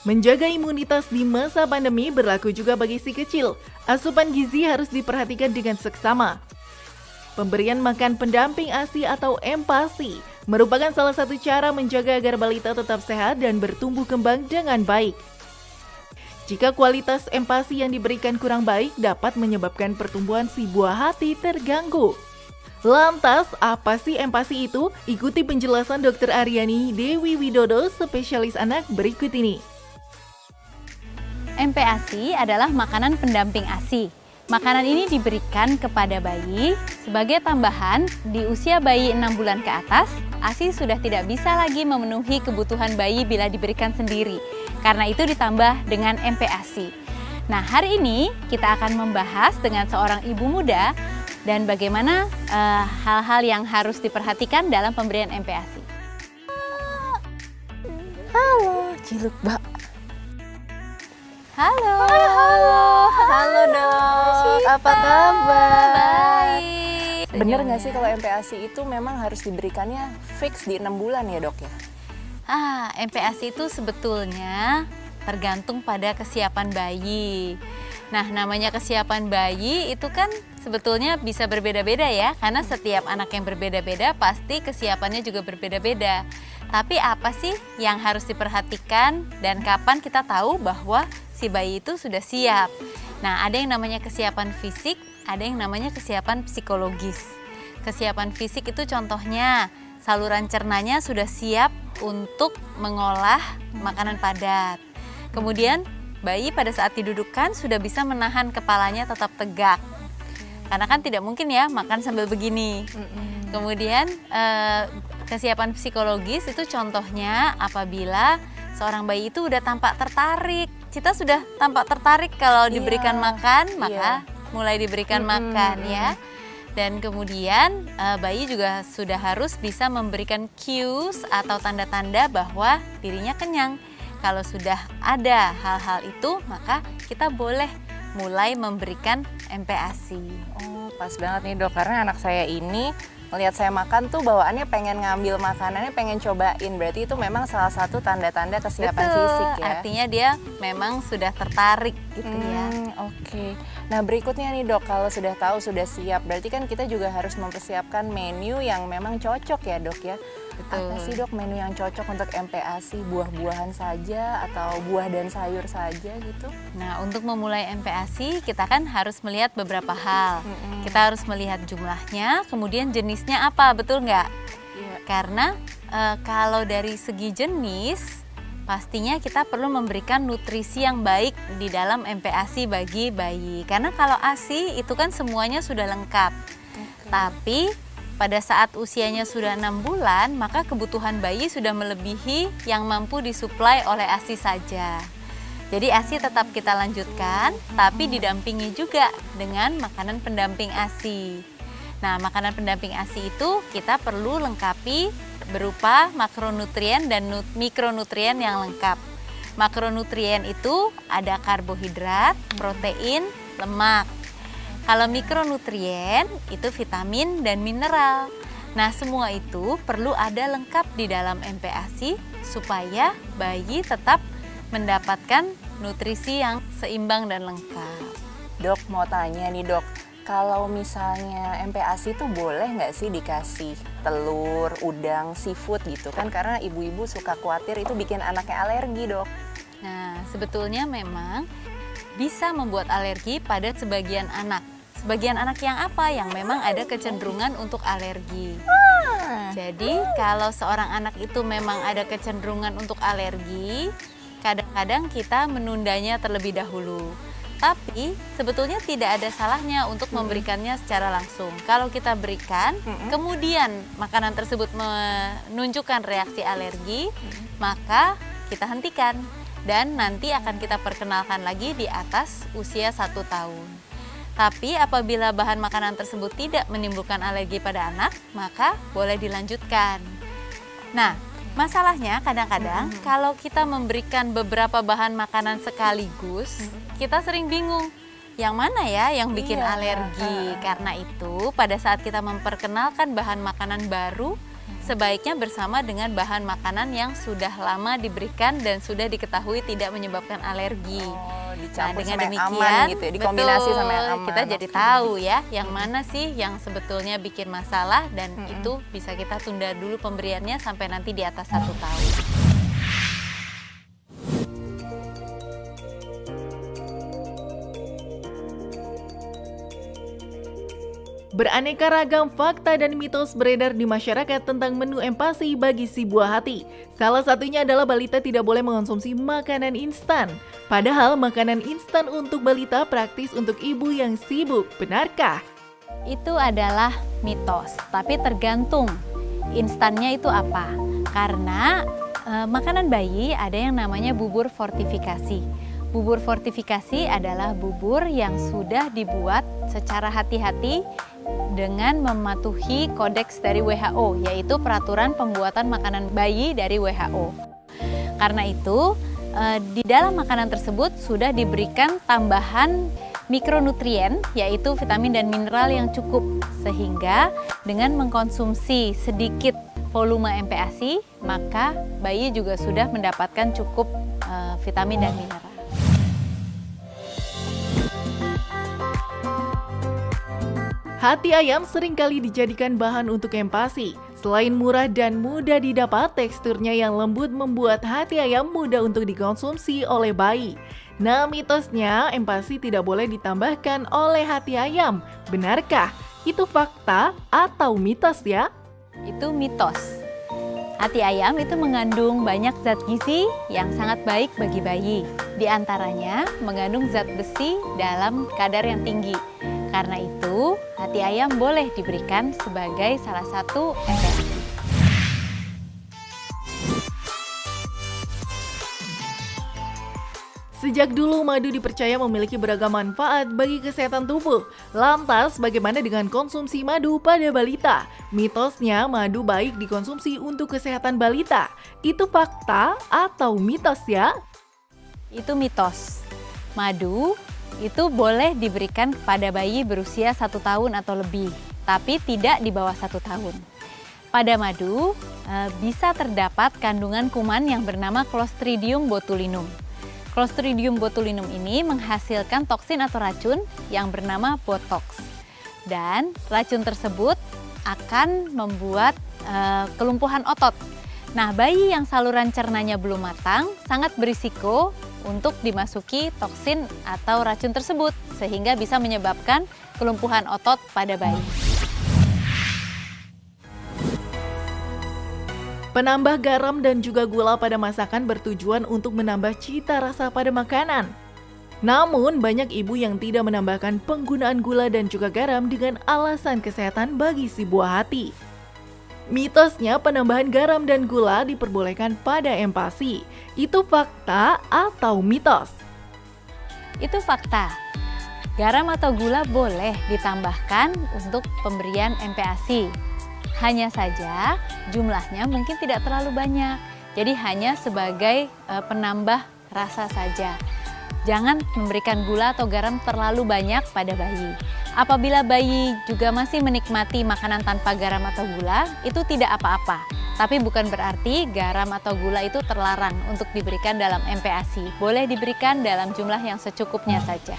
Menjaga imunitas di masa pandemi berlaku juga bagi si kecil. Asupan gizi harus diperhatikan dengan seksama. Pemberian makan pendamping ASI atau MPASI merupakan salah satu cara menjaga agar balita tetap sehat dan bertumbuh kembang dengan baik. Jika kualitas MPASI yang diberikan kurang baik, dapat menyebabkan pertumbuhan si buah hati terganggu. Lantas, apa sih MPASI itu? Ikuti penjelasan Dr. Aryani Dewi Widodo, spesialis anak berikut ini. MPASI adalah makanan pendamping ASI. Makanan ini diberikan kepada bayi sebagai tambahan di usia bayi 6 bulan ke atas. ASI sudah tidak bisa lagi memenuhi kebutuhan bayi bila diberikan sendiri. Karena itu ditambah dengan MPASI. Nah, hari ini kita akan membahas dengan seorang ibu muda dan bagaimana hal-hal yang harus diperhatikan dalam pemberian MPASI. Halo, Ciluk Mbak. Halo. Halo dok, apa kabar? Baik. Bener nggak sih kalau MPASI itu memang harus diberikannya fix di 6 bulan ya dok ya? MPASI itu sebetulnya tergantung pada kesiapan bayi. Nah, namanya kesiapan bayi itu kan sebetulnya bisa berbeda-beda ya, karena setiap anak yang berbeda-beda pasti kesiapannya juga berbeda-beda. Tapi apa sih yang harus diperhatikan dan kapan kita tahu bahwa si bayi itu sudah siap? Nah, ada yang namanya kesiapan fisik, ada yang namanya kesiapan psikologis. Kesiapan fisik itu contohnya saluran cernanya sudah siap untuk mengolah makanan padat. Kemudian bayi pada saat didudukkan sudah bisa menahan kepalanya tetap tegak. Karena kan tidak mungkin ya makan sambil begini. Kemudian kesiapan psikologis itu contohnya apabila seorang bayi itu udah tampak tertarik. Kita sudah tampak tertarik kalau diberikan makan, maka mulai diberikan makan ya. Dan kemudian bayi juga sudah harus bisa memberikan cues atau tanda-tanda bahwa dirinya kenyang. Kalau sudah ada hal-hal itu, maka kita boleh mulai memberikan MPASI. Oh, pas banget nih dok, karena anak saya ini melihat saya makan tuh bawaannya pengen ngambil makanannya, pengen cobain. Berarti itu memang salah satu tanda-tanda kesiapan fisik ya? Artinya dia memang sudah tertarik gitu ya. Oke. Nah berikutnya nih dok, kalau sudah tahu sudah siap, berarti kan kita juga harus mempersiapkan menu yang memang cocok ya dok ya? Betul. Apa sih dok menu yang cocok untuk MPASI? Buah-buahan saja atau buah dan sayur saja gitu? Nah, untuk memulai MPASI kita kan harus melihat beberapa hal. Kita harus melihat jumlahnya, kemudian jenisnya apa, betul nggak? Iya. Karena kalau dari segi jenis, pastinya kita perlu memberikan nutrisi yang baik di dalam MPASI bagi bayi. Karena kalau ASI itu kan semuanya sudah lengkap. Tapi pada saat usianya sudah 6 bulan, maka kebutuhan bayi sudah melebihi yang mampu disuplai oleh ASI saja. Jadi ASI tetap kita lanjutkan, tapi didampingi juga dengan makanan pendamping ASI. Nah, makanan pendamping ASI itu kita perlu lengkapi berupa makronutrien dan mikronutrien yang lengkap. Makronutrien itu ada karbohidrat, protein, lemak. Kalau mikronutrien itu vitamin dan mineral. Nah, semua itu perlu ada lengkap di dalam MPASI supaya bayi tetap mendapatkan nutrisi yang seimbang dan lengkap. Dok mau tanya nih dok, kalau misalnya MPASI itu boleh nggak sih dikasih telur, udang, seafood gitu kan? Karena ibu-ibu suka khawatir itu bikin anaknya alergi dok. Nah, sebetulnya memang bisa membuat alergi pada sebagian anak. Sebagian anak yang apa? Yang memang ada kecenderungan untuk alergi. Jadi kalau seorang anak itu memang ada kecenderungan untuk alergi, kadang-kadang kita menundanya terlebih dahulu. Tapi sebetulnya tidak ada salahnya untuk memberikannya secara langsung. Kalau kita berikan, kemudian makanan tersebut menunjukkan reaksi alergi, maka kita hentikan. Dan nanti akan kita perkenalkan lagi di atas usia 1 tahun. Tapi apabila bahan makanan tersebut tidak menimbulkan alergi pada anak, maka boleh dilanjutkan. Nah, masalahnya kadang-kadang kalau kita memberikan beberapa bahan makanan sekaligus, kita sering bingung. yang mana ya yang bikin Iya. alergi. Karena itu pada saat kita memperkenalkan bahan makanan baru, sebaiknya bersama dengan bahan makanan yang sudah lama diberikan dan sudah diketahui tidak menyebabkan alergi. Oh, Nah, dicampur dengan sama yang demikian, aman gitu ya, dikombinasi sama yang betul, aman. kita jadi tahu ya, yang mana sih yang sebetulnya bikin masalah dan itu bisa kita tunda dulu pemberiannya sampai nanti di atas 1 tahun. Beraneka ragam fakta dan mitos beredar di masyarakat tentang menu empasi bagi si buah hati. Salah satunya adalah balita tidak boleh mengonsumsi makanan instan. Padahal makanan instan untuk balita praktis untuk ibu yang sibuk. Benarkah? Itu adalah mitos, tapi tergantung instannya itu apa. Karena makanan bayi ada yang namanya bubur fortifikasi. Bubur fortifikasi adalah bubur yang sudah dibuat secara hati-hati dengan mematuhi kodeks dari WHO, yaitu peraturan pembuatan makanan bayi dari WHO. Karena itu, di dalam makanan tersebut sudah diberikan tambahan mikronutrien, yaitu vitamin dan mineral yang cukup, sehingga dengan mengkonsumsi sedikit volume MPASI, maka bayi juga sudah mendapatkan cukup vitamin dan mineral. Hati ayam seringkali dijadikan bahan untuk empasi. Selain murah dan mudah didapat, teksturnya yang lembut membuat hati ayam mudah untuk dikonsumsi oleh bayi. Nah, mitosnya empasi tidak boleh ditambahkan oleh hati ayam. Benarkah? Itu fakta atau mitos ya? Itu mitos. Hati ayam itu mengandung banyak zat gizi yang sangat baik bagi bayi. Di antaranya mengandung zat besi dalam kadar yang tinggi. Karena itu, hati ayam boleh diberikan sebagai salah satu MPASI. Sejak dulu madu dipercaya memiliki beragam manfaat bagi kesehatan tubuh. Lantas, bagaimana dengan konsumsi madu pada balita? Mitosnya madu baik dikonsumsi untuk kesehatan balita. Itu fakta atau mitos ya? Itu mitos. Madu itu boleh diberikan kepada bayi berusia 1 tahun atau lebih, tapi tidak di bawah 1 tahun. Pada madu bisa terdapat kandungan kuman yang bernama Clostridium botulinum. Clostridium botulinum ini menghasilkan toksin atau racun yang bernama botox. Dan racun tersebut akan membuat kelumpuhan otot. Nah, bayi yang saluran cernanya belum matang sangat berisiko untuk dimasuki toksin atau racun tersebut, sehingga bisa menyebabkan kelumpuhan otot pada bayi. Penambah garam dan juga gula pada masakan bertujuan untuk menambah cita rasa pada makanan. Namun, banyak ibu yang tidak menambahkan penggunaan gula dan juga garam dengan alasan kesehatan bagi si buah hati. Mitosnya penambahan garam dan gula diperbolehkan pada empasi. Itu fakta atau mitos? Itu fakta. Garam atau gula boleh ditambahkan untuk pemberian MPASI. Hanya saja jumlahnya mungkin tidak terlalu banyak. Jadi hanya sebagai penambah rasa saja. Jangan memberikan gula atau garam terlalu banyak pada bayi. Apabila bayi juga masih menikmati makanan tanpa garam atau gula, itu tidak apa-apa. Tapi bukan berarti garam atau gula itu terlarang untuk diberikan dalam MPASI. Boleh diberikan dalam jumlah yang secukupnya saja.